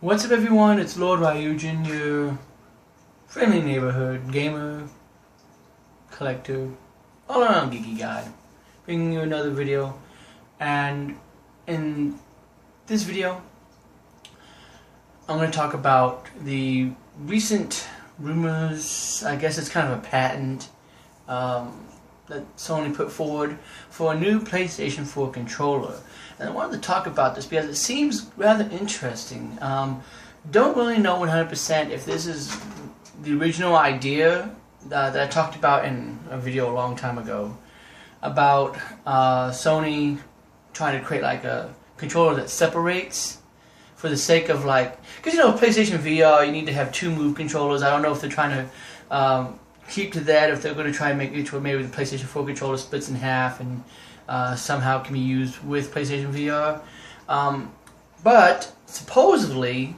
What's up everyone, it's Lord Ryujin, your friendly neighborhood gamer, collector, all around geeky guy, bringing you another video. And in this video I'm going to talk about the recent rumors, I guess it's kind of a patent that Sony put forward for a new PlayStation 4 controller. And I wanted to talk about this because it seems rather interesting. Don't really know 100% if this is the original idea that I talked about in a video a long time ago about Sony trying to create like a controller that separates for the sake of like, because you know PlayStation VR you need to have two move controllers. I don't know if they're trying to keep to that, if they're going to try and make it where maybe the PlayStation 4 controller splits in half and somehow can be used with PlayStation VR. But supposedly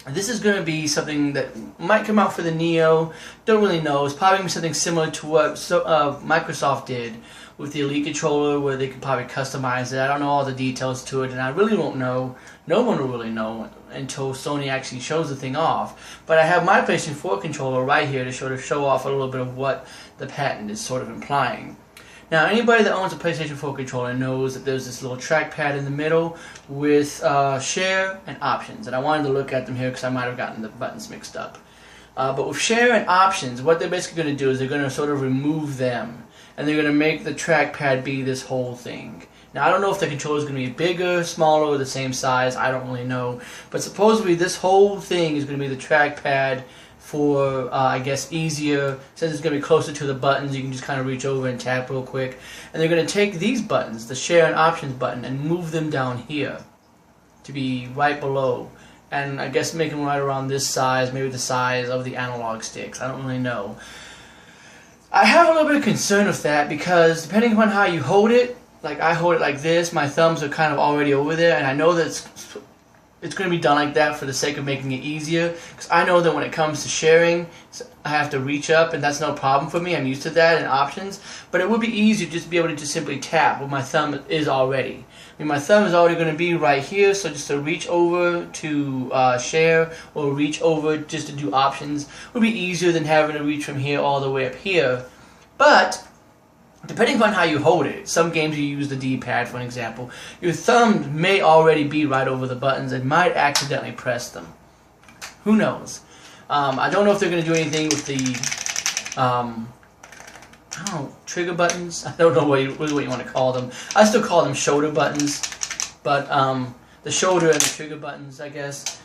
this is going to be something that might come out for the Neo. Don't really know. It's probably going to be something similar to what Microsoft did with the Elite controller, where they could probably customize it. I don't know all the details to it, and I really won't know. No one will really know until Sony actually shows the thing off. But I have my PlayStation 4 controller right here to sort of show off a little bit of what the patent is sort of implying. Now, anybody that owns a PlayStation 4 controller knows that there's this little trackpad in the middle with share and options. And I wanted to look at them here because I might have gotten the buttons mixed up. But with share and options, what they're basically going to do is they're going to sort of remove them. And they're going to make the trackpad be this whole thing. Now, I don't know if the controller is going to be bigger, smaller, or the same size. I don't really know. But supposedly this whole thing is going to be the trackpad for, I guess, easier. Since it's going to be closer to the buttons, you can just kind of reach over and tap real quick. And they're going to take these buttons, the share and options button, and move them down here to be right below. And I guess make them right around this size, maybe the size of the analog sticks. I don't really know. I have a little bit of concern with that because depending upon how you hold it, like I hold it like this, my thumbs are kind of already over there, and I know that it's going to be done like that for the sake of making it easier, because I know that when it comes to sharing, I have to reach up, and that's no problem for me. I'm used to that in options, but it would be easier just to be able to just simply tap where my thumb is already. I mean, my thumb is already going to be right here, so just to reach over to share or reach over just to do options would be easier than having to reach from here all the way up here. But depending on how you hold it, some games you use the D-pad for an example, your thumb may already be right over the buttons and might accidentally press them. Who knows? I don't know if they're going to do anything with the I don't know, trigger buttons. I don't know what you want to call them. I still call them shoulder buttons, but the shoulder and the trigger buttons, I guess.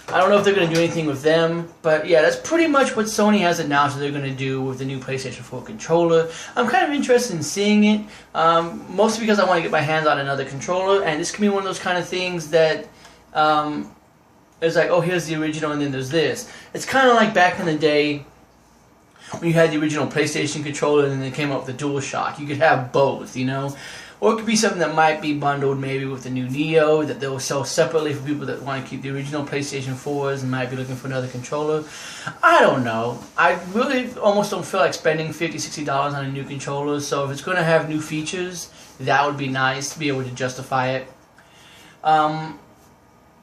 I don't know if they're going to do anything with them, but yeah, that's pretty much what Sony has announced that they're going to do with the new PlayStation 4 controller. I'm kind of interested in seeing it, mostly because I want to get my hands on another controller, and this can be one of those kind of things that it's like, oh, here's the original, and then there's this. It's kind of like back in the day when you had the original PlayStation controller and then they came up with the DualShock. You could have both, you know? Or it could be something that might be bundled maybe with the new Neo that they'll sell separately for people that want to keep the original PlayStation 4s and might be looking for another controller. I don't know. I really almost don't feel like spending $50, $60 on a new controller, so if it's going to have new features, that would be nice to be able to justify it. But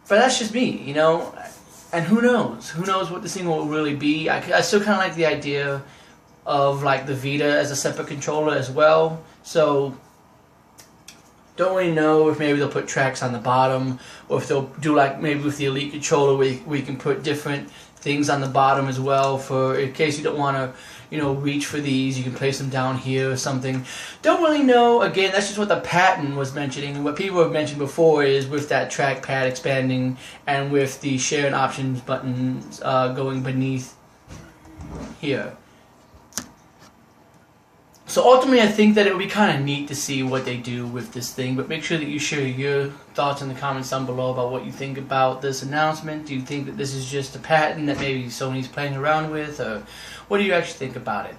that's just me, you know? And who knows? Who knows what this thing will really be? I still kind of like the idea of like the Vita as a separate controller as well. So don't really know if maybe they'll put tracks on the bottom, or if they'll do like maybe with the Elite controller where you can put different things on the bottom as well, for in case you don't want to, you know, reach for these, you can place them down here or something. Don't really know. Again, that's just what the patent was mentioning, and what people have mentioned before is with that trackpad expanding and with the share and options buttons going beneath here. So ultimately, I think that it would be kind of neat to see what they do with this thing, but make sure that you share your thoughts in the comments down below about what you think about this announcement. Do you think that this is just a patent that maybe Sony's playing around with, or what do you actually think about it?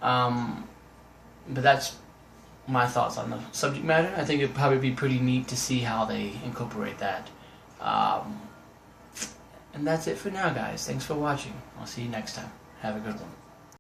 But that's my thoughts on the subject matter. I think it would probably be pretty neat to see how they incorporate that. And that's it for now, guys. Thanks for watching. I'll see you next time. Have a good one.